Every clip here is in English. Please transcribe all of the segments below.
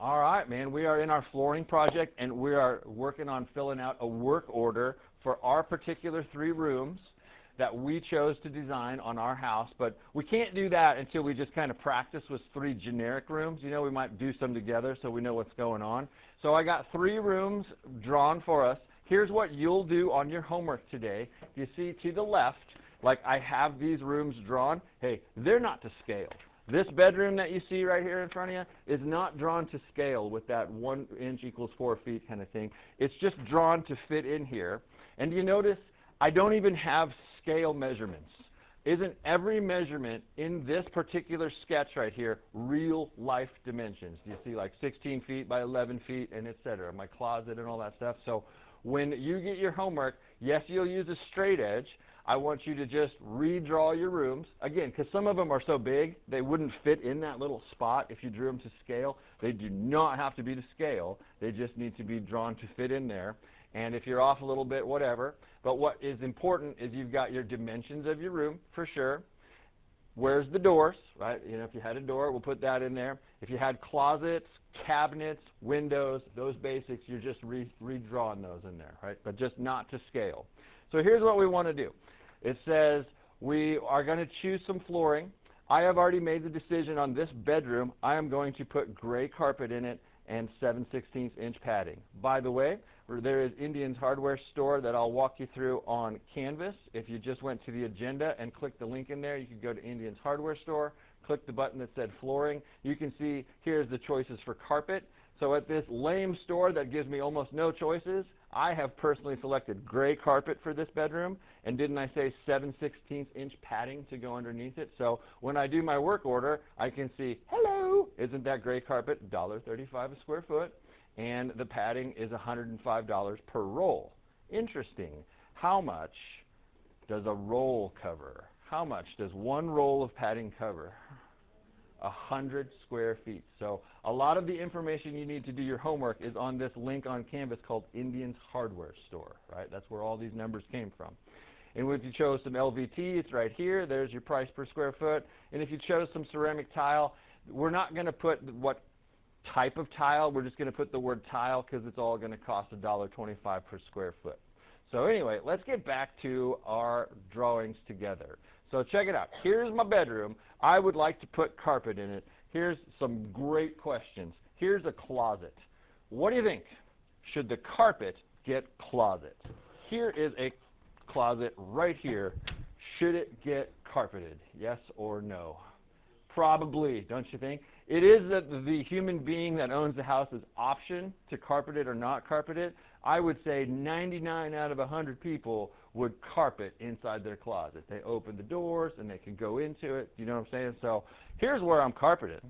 All right, man. We are in our flooring project, and we are working on filling out a work order for our particular 3 rooms that we chose to design on our house. But we can't do that until we just kind of practice with 3 generic rooms. You know, we might do some together so we know what's going on. So I got 3 rooms drawn for us. Here's what you'll do on your homework today. You see to the left, like I have these rooms drawn. Hey, they're not to scale. This bedroom that you see right here in front of you is not drawn to scale with that 1 inch equals 4 feet kind of thing. It's just drawn to fit in here. And you notice I don't even have scale measurements. Isn't every measurement in this particular sketch right here real life dimensions? You see like 16 feet by 11 feet and etc. My closet and all that stuff. So when you get your homework, yes, you'll use a straight edge. I want you to just redraw your rooms. Again, because some of them are so big, they wouldn't fit in that little spot if you drew them to scale. They do not have to be to scale. They just need to be drawn to fit in there. And if you're off a little bit, whatever. But what is important is you've got your dimensions of your room, for sure. Where's the doors, right? You know, if you had a door, we'll put that in there. If you had closets, cabinets, windows, those basics, you're just redrawing those in there, right? But just not to scale. So here's what we want to do. It says we are going to choose some flooring. I have already made the decision on this bedroom. I am going to put gray carpet in it and 7/16 inch padding. By the way, there is Indian's Hardware Store that I'll walk you through on Canvas. If you just went to the agenda and click the link in there, you could go to Indian's Hardware Store, click the button that said flooring. You can see here's the choices for carpet. So at this lame store that gives me almost no choices, I have personally selected gray carpet for this bedroom, and didn't I say 7/16 inch padding to go underneath it? So when I do my work order, I can see, hello, isn't that gray carpet $1.35 a square foot? And the padding is $105 per roll. Interesting. How much does a roll cover? How much does 1 roll of padding cover? 100 square feet. So a lot of the information you need to do your homework is on this link on Canvas called Indian's Hardware Store, right? That's where all these numbers came from. And if you chose some LVT, it's right here. There's your price per square foot. And if you chose some ceramic tile, we're not going to put what type of tile. We're just going to put the word tile because it's all going to cost $1.25 per square foot. So anyway, let's get back to our drawings together. So check it out. Here's my bedroom. I would like to put carpet in it. Here's some great questions. Here's a closet. What do you think? Should the carpet get closet? Here is a closet right here. Should it get carpeted? Yes or no? Probably, don't you think? It is the human being that owns the house's option to carpet it or not carpet it. I would say 99 out of 100 people would carpet inside their closet. They open the doors and they can go into it. You know what I'm saying? So here's where I'm carpeted.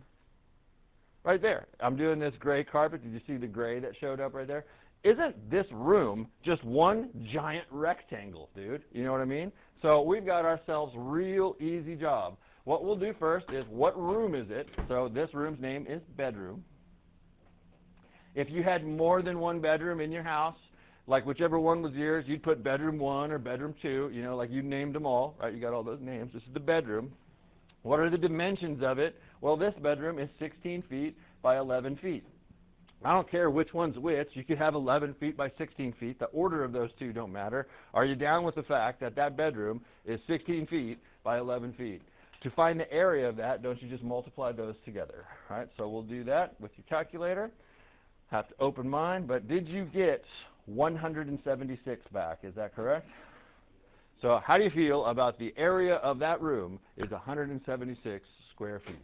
Right there. I'm doing this gray carpet. Did you see the gray that showed up right there? Isn't this room just one giant rectangle, dude? You know what I mean? So we've got ourselves real easy job. What we'll do first is, what room is it? So this room's name is bedroom. If you had more than 1 bedroom in your house, like whichever one was yours, you'd put bedroom 1 or bedroom 2, you know, like you named them all, right? You got all those names. This is the bedroom. What are the dimensions of it? Well, this bedroom is 16 feet by 11 feet. I don't care which one's which. You could have 11 feet by 16 feet. The order of those two don't matter. Are you down with the fact that that bedroom is 16 feet by 11 feet? To find the area of that, don't you just multiply those together? All right, so we'll do that with your calculator. Have to open mine, but did you get 176 back? Is that correct? So how do you feel about the area of that room is 176 square feet?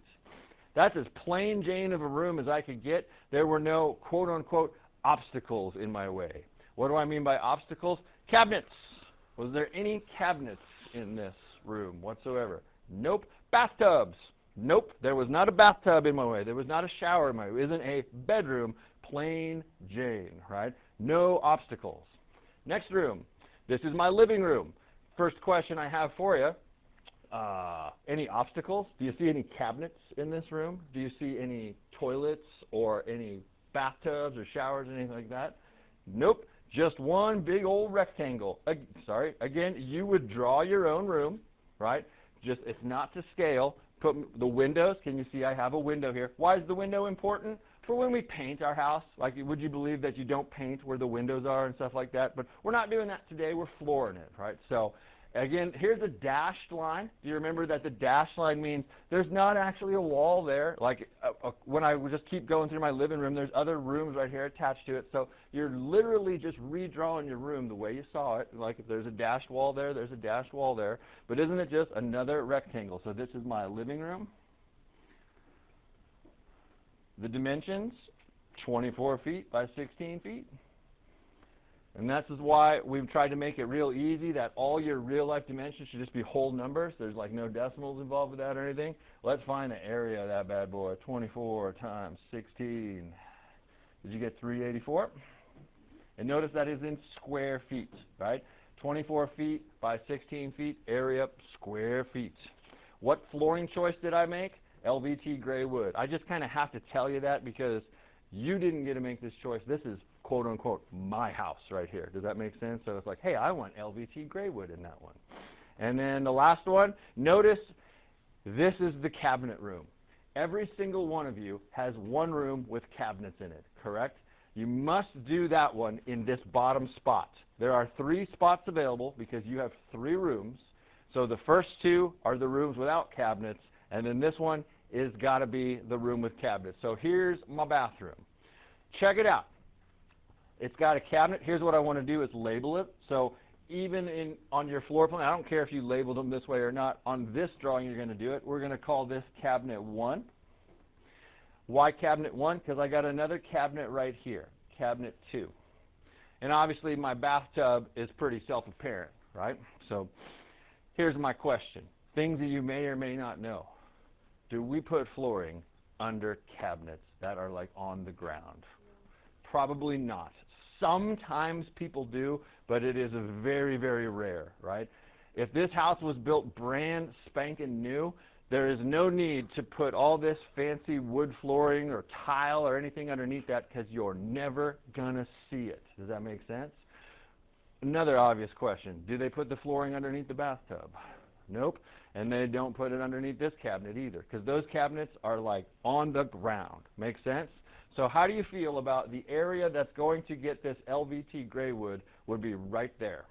That's as plain Jane of a room as I could get. There were no quote-unquote obstacles in my way. What do I mean by obstacles? Cabinets. Was there any cabinets in this room whatsoever? Nope. Bathtubs. Nope. There was not a bathtub in my way. There was not a shower in my way. It isn't a bedroom. Plain Jane, right? No obstacles. Next room. This is my living room. First question I have for you. Any obstacles? Do you see any cabinets in this room? Do you see any toilets or any bathtubs or showers or anything like that? Nope. Just one big old rectangle. Again, you would draw your own room, right? Just, it's not to scale. Put the windows. Can you see I have a window here? Why is the window important? for when we paint our house. Like, would you believe that you don't paint where the windows are and stuff like that? But we're not doing that today. We're flooring it, right? So, again, here's a dashed line. Do you remember that the dashed line means there's not actually a wall there? Like, when I would just keep going through my living room, there's other rooms right here attached to it. So you're literally just redrawing your room the way you saw it. Like, if there's a dashed wall there, there's a dashed wall there. But isn't it just another rectangle? So this is my living room. The dimensions, 24 feet by 16 feet. And this is why we've tried to make it real easy that all your real life dimensions should just be whole numbers. There's like no decimals involved with that or anything. Let's find the area of that bad boy. 24 times 16. Did you get 384? And notice that is in square feet, right? 24 feet by 16 feet, area, square feet. What flooring choice did I make? LVT gray wood. I just kind of have to tell you that because you didn't get to make this choice. This is quote unquote my house right here. Does that make sense? So it's like, hey, I want LVT gray wood in that one. And then the last one, notice this is the cabinet room. Every single one of you has one room with cabinets in it, correct? You must do that one in this bottom spot. There are 3 spots available because you have 3 rooms. So the first 2 are the rooms without cabinets, and then this one is got to be the room with cabinets. So here's my bathroom. Check it out. It's got a cabinet. Here's what I want to do is label it. So even on your floor plan, I don't care if you labeled them this way or not, on this drawing you're going to do it. We're going to call this cabinet 1. Why cabinet 1? Because I got another cabinet right here, cabinet 2. And obviously my bathtub is pretty self-apparent, right? So here's my question. Things that you may or may not know. Do we put flooring under cabinets that are like on the ground? Probably not. Sometimes people do, but it is very, very rare, right? If this house was built brand spanking new, there is no need to put all this fancy wood flooring or tile or anything underneath that because you're never going to see it. Does that make sense? Another obvious question. Do they put the flooring underneath the bathtub? Nope. And they don't put it underneath this cabinet either because those cabinets are like on the ground. Make sense? So how do you feel about the area that's going to get this LVT gray wood would be right there?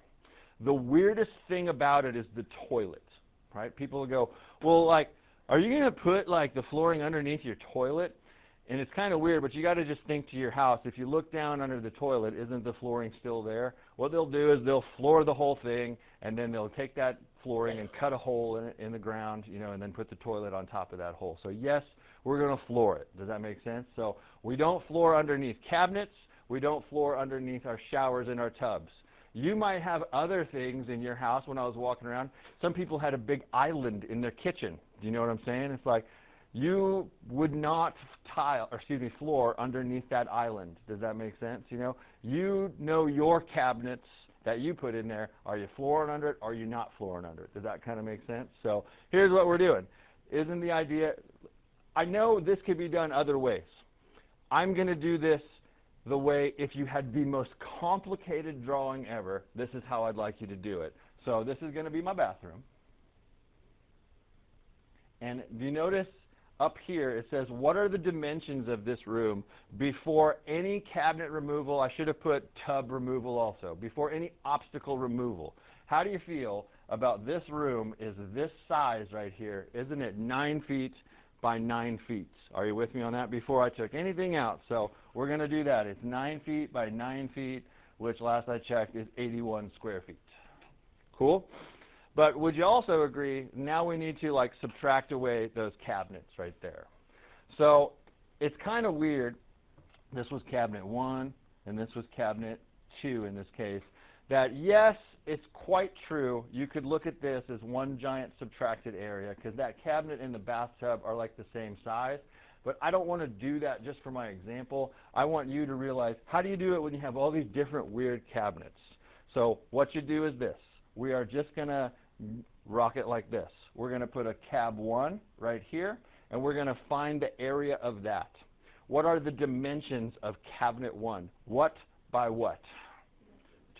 The weirdest thing about it is the toilet, right? People will go, well, like, are you going to put like the flooring underneath your toilet? And it's kind of weird, but you got to just think to your house. If you look down under the toilet, isn't the flooring still there? What they'll do is they'll floor the whole thing, and then they'll take that flooring and cut a hole in it in the ground, you know, and then put the toilet on top of that hole. So yes, we're going to floor it. Does that make sense? So we don't floor underneath cabinets. We don't floor underneath our showers and our tubs. You might have other things in your house. When I was walking around, some people had a big island in their kitchen. Do you know what I'm saying? It's like you would not floor underneath that island. Does that make sense? You know your cabinets that you put in there. Are you flooring under it? Or are you not flooring under it? Does that kind of make sense? So here's what we're doing. Isn't the idea? I know this could be done other ways. I'm going to do this the way, if you had the most complicated drawing ever, this is how I'd like you to do it. So this is going to be my bathroom. And do you notice up here it says, what are the dimensions of this room before any cabinet removal? I should have put tub removal also. Before any obstacle removal. How do you feel about this room is this size right here? Isn't it 9 feet by 9 feet? Are you with me on that? Before I took anything out. So we're going to do that. It's 9 feet by 9 feet, which last I checked is 81 square feet. Cool? But would you also agree, now we need to like subtract away those cabinets right there. So it's kind of weird. This was cabinet 1, and this was cabinet 2 in this case. That yes, it's quite true. You could look at this as one giant subtracted area because that cabinet and the bathtub are like the same size. But I don't want to do that just for my example. I want you to realize, how do you do it when you have all these different weird cabinets? So what you do is this. We are just going to rock it like this. We're going to put a cab 1 right here, and we're going to find the area of that. What are the dimensions of cabinet 1? What by what?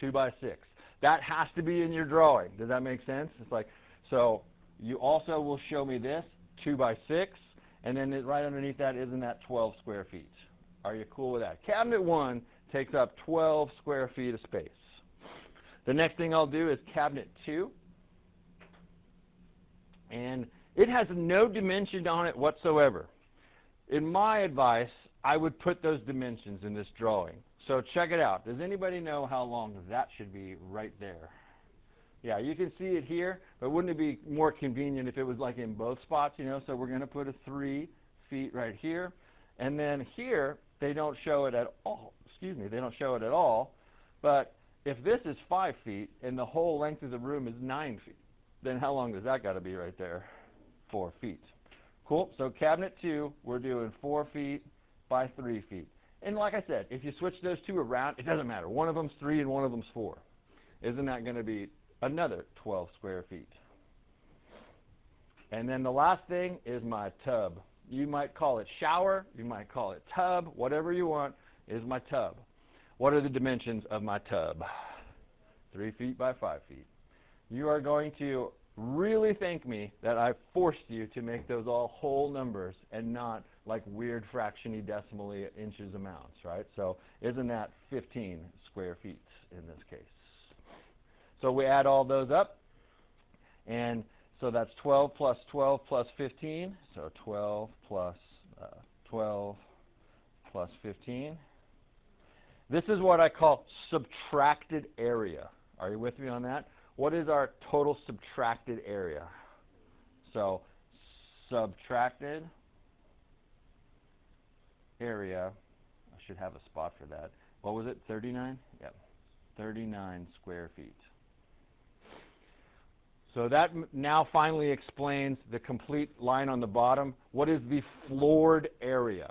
2 by 6. That has to be in your drawing. Does that make sense? It's like, so you also will show me this, 2 by 6, and then right underneath that, isn't that 12 square feet? Are you cool with that? Cabinet 1 takes up 12 square feet of space. The next thing I'll do is cabinet 2. And it has no dimension on it whatsoever. In my advice, I would put those dimensions in this drawing. So check it out. Does anybody know how long that should be right there? Yeah, you can see it here, but wouldn't it be more convenient if it was like in both spots, you know? So we're going to put a 3 feet right here. And then here, they don't show it at all. Excuse me, they don't show it at all. But if this is 5 feet and the whole length of the room is 9 feet, then how long does that got to be right there? 4 feet. Cool. So cabinet 2, we're doing 4 feet by 3 feet. And like I said, if you switch those two around, it doesn't matter. One of them's 3 and one of them's 4. Isn't that going to be another 12 square feet? And then the last thing is my tub. You might call it shower, you might call it tub, whatever you want is my tub. What are the dimensions of my tub? 3 feet by 5 feet. You are going to really thank me that I forced you to make those all whole numbers and not like weird fractiony decimally inches amounts, right? So isn't that 15 square feet in this case? So we add all those up, and so that's 12 plus 12 plus 15, so 12 plus 12 plus 15. This is what I call subtracted area. Are you with me on that? What is our total subtracted area? So subtracted area, I should have a spot for that. What was it, 39? Yep, 39 square feet. So that now finally explains the complete line on the bottom. What is the floored area?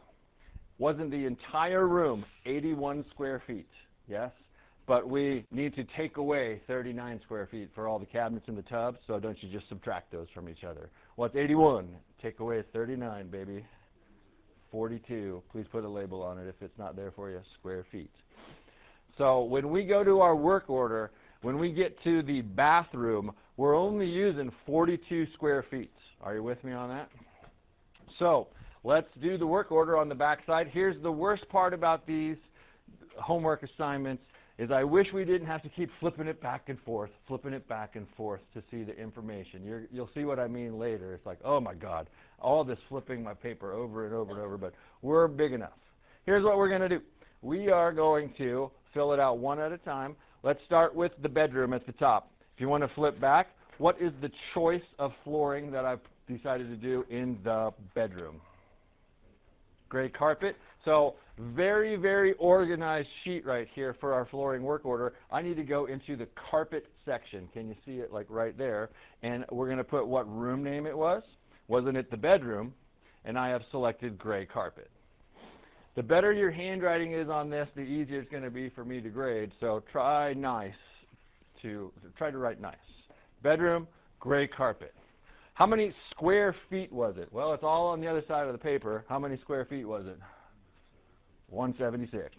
Wasn't the entire room 81 square feet? Yes? But we need to take away 39 square feet for all the cabinets in the tub, so don't you just subtract those from each other. What's 81? Take away 39, baby. 42. Please put a label on it if it's not there for you. Square feet. So when we go to our work order, when we get to the bathroom, we're only using 42 square feet. Are you with me on that? So let's do the work order on the back side. Here's the worst part about these homework assignments is I wish we didn't have to keep flipping it back and forth to see the information. You'll see what I mean later. It's like, oh my God, all this flipping my paper over and over and over, but we're big enough. Here's what we're going to do. We are going to fill it out one at a time. Let's start with the bedroom at the top. If you want to flip back, what is the choice of flooring that I've decided to do in the bedroom? Gray carpet. So very, very organized sheet right here for our flooring work order. I need to go into the carpet section. Can you see it like right there? And we're going to put what room name it was. Wasn't it the bedroom? And I have selected gray carpet. The better your handwriting is on this, the easier it's going to be for me to grade. So try to write nice. Bedroom, gray carpet. How many square feet was it? Well, it's all on the other side of the paper. How many square feet was it? 176.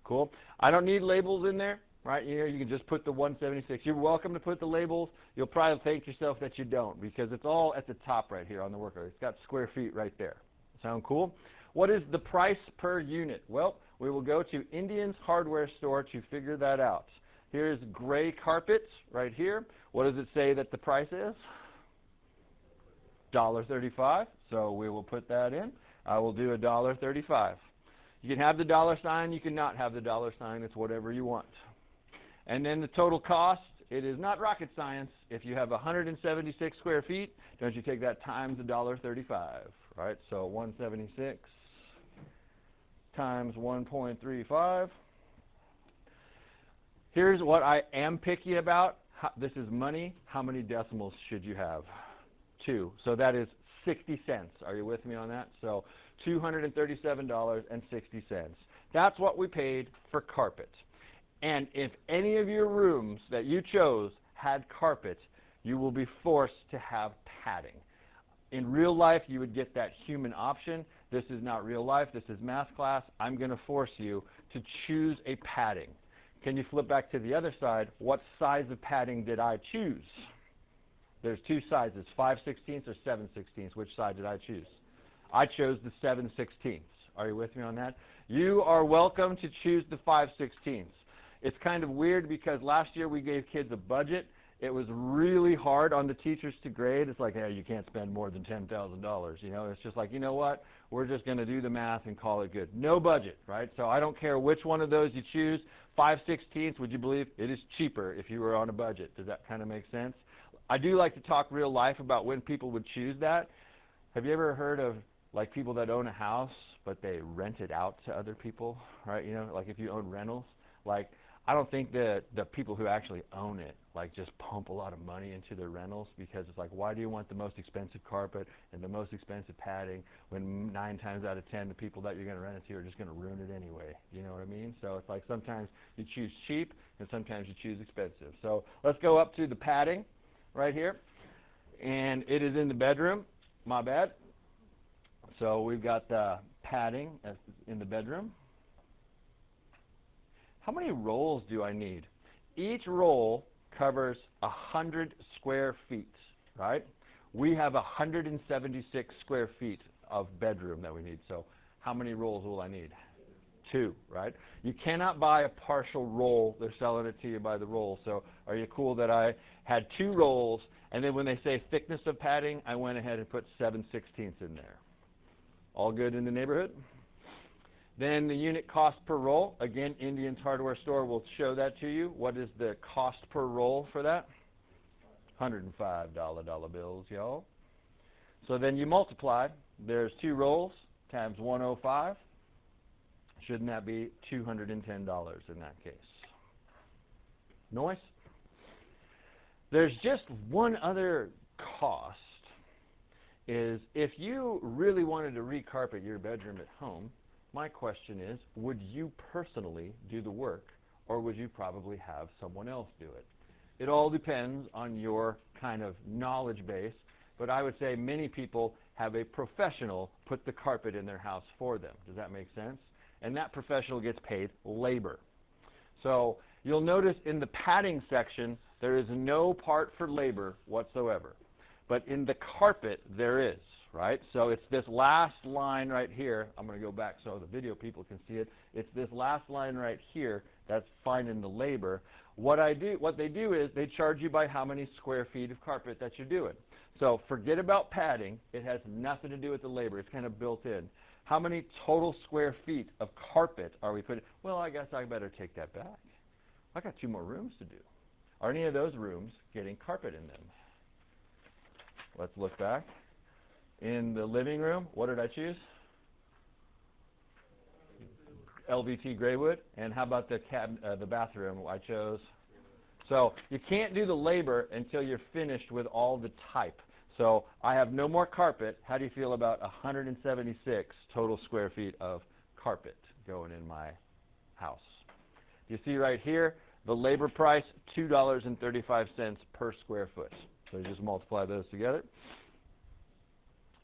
Cool. I don't need labels in there, right? You can just put the 176. You're welcome to put the labels. You'll probably thank yourself that you don't because it's all at the top right here on the work order. It's got square feet right there. Sound cool? What is the price per unit? Well, we will go to Indian's Hardware Store to figure that out. Here's gray carpet right here. What does it say that the price is? $1.35. So we will put that in. I will do $1.35. You can have the dollar sign. You cannot have the dollar sign. It's whatever you want. And then the total cost, it is not rocket science. If you have 176 square feet, don't you take that times $1.35, right? So 176 times 1.35. Here's what I am picky about. This is money. How many decimals should you have? 2. So that is 60 cents. Are you with me on that? So $237.60. That's what we paid for carpet. And if any of your rooms that you chose had carpet, you will be forced to have padding. In real life, you would get that human option. This is not real life. This is math class. I'm going to force you to choose a padding. Can you flip back to the other side? What size of padding did I choose? There's 2 sizes, 5/16 or 7/16. Which side did I choose? I chose the 7/16. Are you with me on that? You are welcome to choose the 5/16. It's kind of weird because last year we gave kids a budget. It was really hard on the teachers to grade. It's like, hey, you can't spend more than $10,000. You know, it's just like, you know what? We're just going to do the math and call it good. No budget, right? So I don't care which one of those you choose. 5/16, would you believe it is cheaper if you were on a budget? Does that kind of make sense? I do like to talk real life about when people would choose that. Have you ever heard of like people that own a house but they rent it out to other people, right? You know, like if you own rentals, like I don't think that the people who actually own it like just pump a lot of money into their rentals, because it's like, why do you want the most expensive carpet and the most expensive padding when 9 times out of 10 the people that you're going to rent it to are just going to ruin it anyway? You know what I mean? So it's like sometimes you choose cheap and sometimes you choose expensive. So let's go up to the padding right here, and it is in the bedroom. My bad. So we've got the padding in the bedroom. How many rolls do I need? Each roll covers 100 square feet, right? We have 176 square feet of bedroom that we need. So how many rolls will I need? 2, right? You cannot buy a partial roll. They're selling it to you by the roll. So are you cool that I had 2 rolls, and then when they say thickness of padding, I went ahead and put 7/16 in there. All good in the neighborhood? Then the unit cost per roll. Again, Indian's Hardware Store will show that to you. What is the cost per roll for that? $105 bills, y'all. So then you multiply. There's 2 rolls times 105. Shouldn't that be $210 in that case? Noise? There's just one other cost, is if you really wanted to recarpet your bedroom at home, my question is, would you personally do the work, or would you probably have someone else do it? It all depends on your kind of knowledge base, but I would say many people have a professional put the carpet in their house for them. Does that make sense? And that professional gets paid labor. So you'll notice in the padding section, there is no part for labor whatsoever. But in the carpet, there is, right? So it's this last line right here. I'm going to go back so the video people can see it. It's this last line right here that's finding the labor. What they do is they charge you by how many square feet of carpet that you're doing. So forget about padding. It has nothing to do with the labor. It's kind of built in. How many total square feet of carpet are we putting? Well, I guess I better take that back. I got 2 more rooms to do. Are any of those rooms getting carpet in them? Let's look back. In the living room, what did I choose? LVT Graywood. And how about the bathroom? I chose. So you can't do the labor until you're finished with all the type. So I have no more carpet. How do you feel about 176 total square feet of carpet going in my house? You see right here, the labor price, $2.35 per square foot. So you just multiply those together.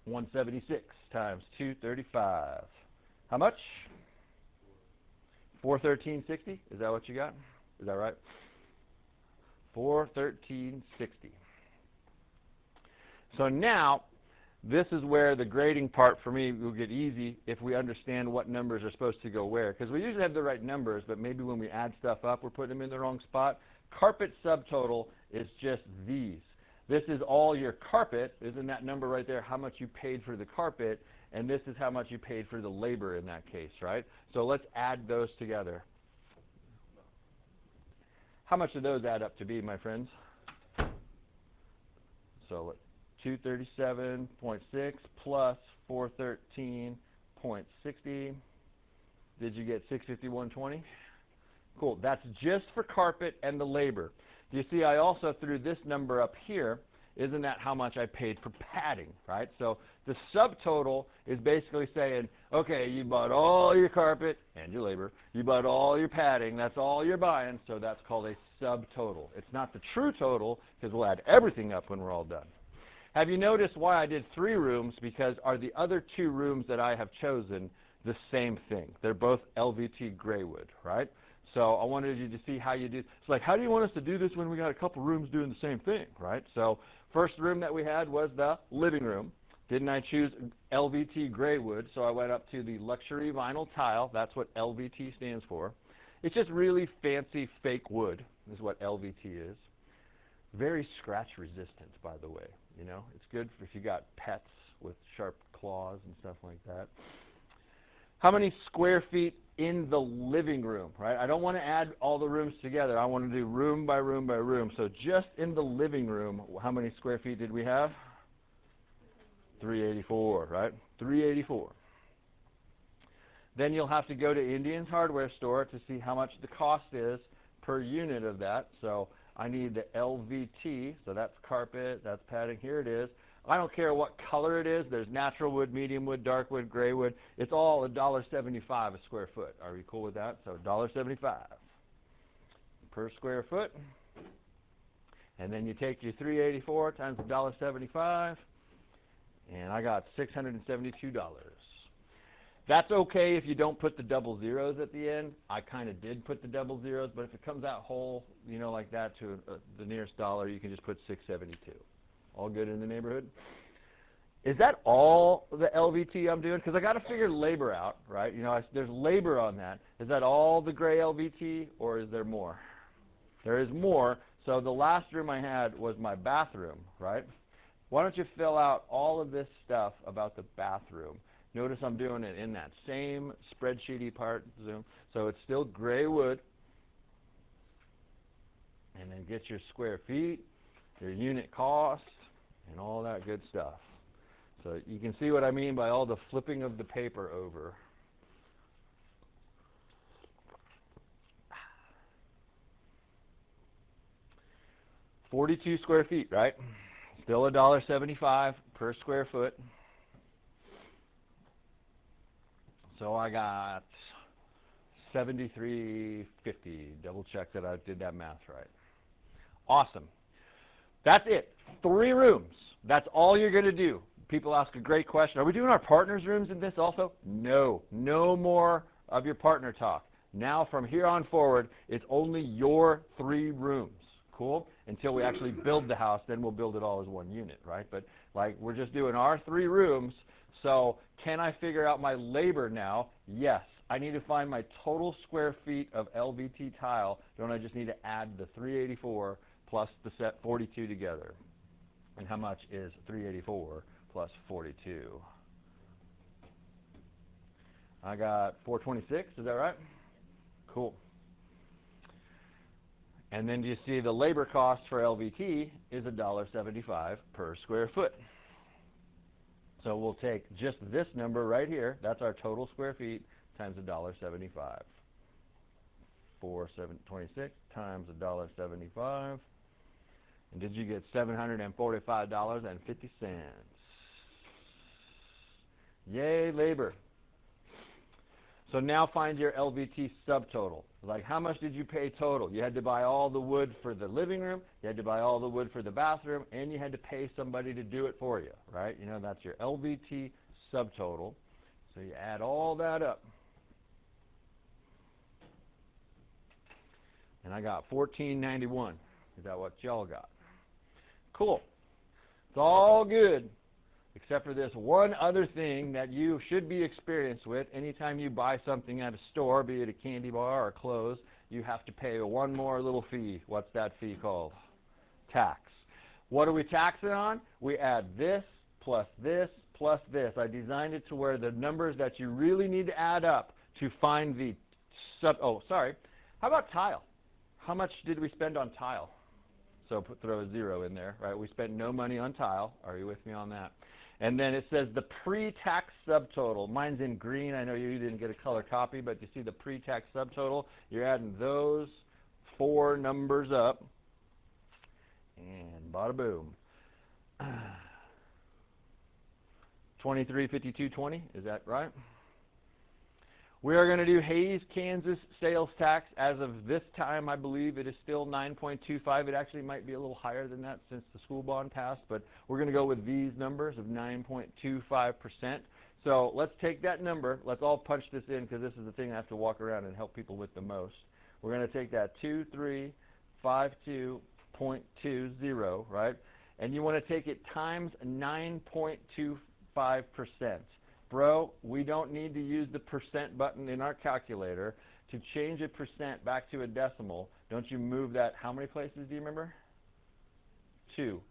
176 times 235. How much? 413.60. Is that what you got? Is that right? 413.60. So now, this is where the grading part for me will get easy if we understand what numbers are supposed to go where. Because we usually have the right numbers, but maybe when we add stuff up, we're putting them in the wrong spot. Carpet subtotal is just these. This is all your carpet. Isn't that number right there how much you paid for the carpet? And this is how much you paid for the labor in that case, right? So let's add those together. How much do those add up to be, my friends? So 237.6 plus 413.60. Did you get 651.20? Cool. That's just for carpet and the labor. Do you see I also threw this number up here? Isn't that how much I paid for padding, right? So the subtotal is basically saying, okay, you bought all your carpet and your labor. You bought all your padding. That's all you're buying. So that's called a subtotal. It's not the true total, because we'll add everything up when we're all done. Have you noticed why I did 3 rooms? Because are the other 2 rooms that I have chosen the same thing? They're both LVT Graywood, right? So I wanted you to see how you do. It's like, how do you want us to do this when we got a couple rooms doing the same thing, right? So first room that we had was the living room. Didn't I choose LVT gray wood? So I went up to the luxury vinyl tile. That's what LVT stands for. It's just really fancy fake wood is what LVT is. Very scratch resistant, by the way. You know, it's good if you got pets with sharp claws and stuff like that. How many square feet in the living room, right? I don't want to add all the rooms together. I want to do room by room by room. So just in the living room, how many square feet did we have? 384, right? 384. Then you'll have to go to Indian's hardware store to see how much the cost is per unit of that. So I need the LVT, so that's carpet, that's padding. Here it is. I don't care what color it is. There's natural wood, medium wood, dark wood, gray wood. It's all $1.75 a square foot. Are we cool with that? So $1.75 per square foot. And then you take your 384 times $1.75, and I got $672. That's okay if you don't put the double zeros at the end. I kind of did put the double zeros, but if it comes out whole, you know, like that to the nearest dollar, you can just put 672. All good in the neighborhood? Is that all the LVT I'm doing? Because I got to figure labor out, right? You know, there's labor on that. Is that all the gray LVT, or is there more? There is more. So the last room I had was my bathroom, right? Why don't you fill out all of this stuff about the bathroom? Notice I'm doing it in that same spreadsheety part, Zoom. So it's still gray wood. And then get your square feet, your unit cost, and all that good stuff. So you can see what I mean by all the flipping of the paper over. $42 square feet, right? Still $1.75 per square foot. So I got $73.50. Double check that I did that math right. Awesome. That's it. 3 rooms. That's all you're going to do. People ask a great question. Are we doing our partners' rooms in this also? No. No more of your partner talk. Now from here on forward, it's only your 3 rooms. Cool? Until we actually build the house, then we'll build it all as one unit, right? But like we're just doing our 3 rooms. So can I figure out my labor now? Yes. I need to find my total square feet of LVT tile. Don't I just need to add the 384 plus the set 42 together? And how much is 384 plus 42? I got 426. Is that right? Cool. And then do you see the labor cost for LVT is $1.75 per square foot. So we'll take just this number right here. That's our total square feet times $1.75. 426 times $1.75. And did you get $745.50? Yay, labor. So now find your LVT subtotal. Like, how much did you pay total? You had to buy all the wood for the living room, you had to buy all the wood for the bathroom, and you had to pay somebody to do it for you, right? You know, that's your LVT subtotal. So you add all that up. And I got $14.91. Is that what y'all got? Cool. It's all good, except for this one other thing that you should be experienced with. Anytime you buy something at a store, be it a candy bar or clothes, you have to pay one more little fee. What's that fee called? Tax. What are we taxing on? We add this plus this plus this. I designed it to where the numbers that you really need to add up to find the how about tile? How much did we spend on tile? So throw a 0 in there, right? We spent no money on tile. Are you with me on that? And then it says the pre-tax subtotal. Mine's in green. I know you didn't get a color copy, but you see the pre-tax subtotal. You're adding those 4 numbers up, and bada boom. 2352.20. Is that right? We are going to do Hays, Kansas sales tax. As of this time, I believe it is still 9.25. It actually might be a little higher than that since the school bond passed, but we're going to go with these numbers of 9.25%. So let's take that number. Let's all punch this in because this is the thing I have to walk around and help people with the most. We're going to take that 2352.20, right? And you want to take it times 9.25%. Bro, we don't need to use the percent button in our calculator to change a percent back to a decimal. Don't you move that, how many places do you remember? 2.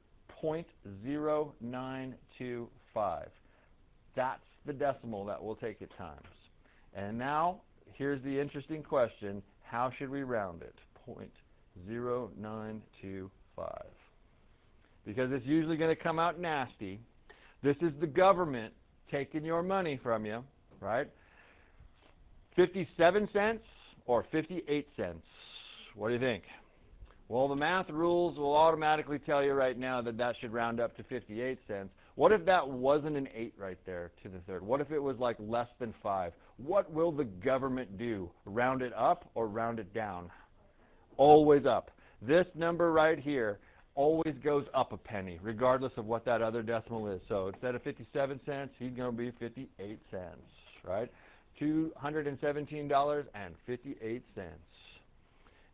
0.0925. That's the decimal that we'll take at times. And now, here's the interesting question. How should we round it? 0.0925. Because it's usually going to come out nasty. This is the government taking your money from you, right? 57 cents or 58 cents? What do you think? Well, the math rules will automatically tell you right now that that should round up to 58 cents. What if that wasn't an 8 right there to the third? What if it was like less than 5? What will the government do? Round it up or round it down? Always up. This number right here always goes up a penny, regardless of what that other decimal is. So instead of 57 cents, he's going to be 58 cents, right? $217.58.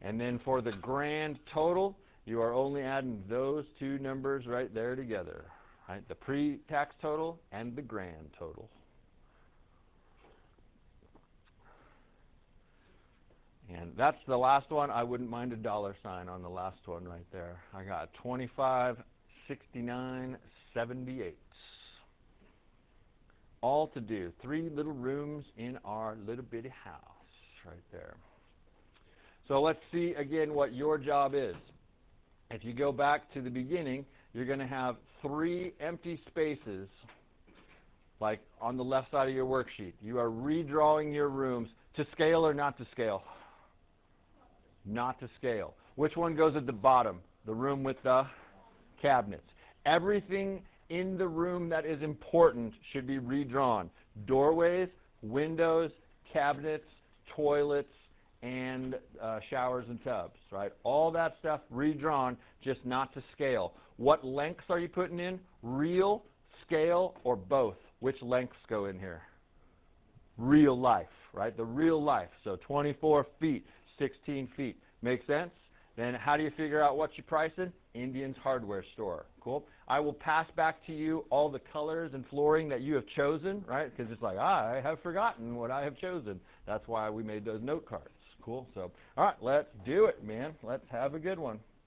And then for the grand total, you are only adding those two numbers right there together, right? The pre-tax total and the grand total. And that's the last one. I wouldn't mind a dollar sign on the last one right there. I got 2569.78. All to do. 3 little rooms in our little bitty house right there. So let's see again what your job is. If you go back to the beginning, you're going to have 3 empty spaces, like on the left side of your worksheet. You are redrawing your rooms to scale or not to scale? Not to scale. Which one goes at the bottom? The room with the cabinets. Everything in the room that is important should be redrawn. Doorways, windows, cabinets, toilets, and showers and tubs, right? All that stuff redrawn, just not to scale. What lengths are you putting in? Real, scale, or both? Which lengths go in here? Real life, right? The real life. So 24 feet, 16 feet. Make sense? Then how do you figure out what you're pricing? Indian's Hardware Store. Cool. I will pass back to you all the colors and flooring that you have chosen, right? Because it's like, I have forgotten what I have chosen. That's why we made those note cards. Cool. So, all right, let's do it, man. Let's have a good one.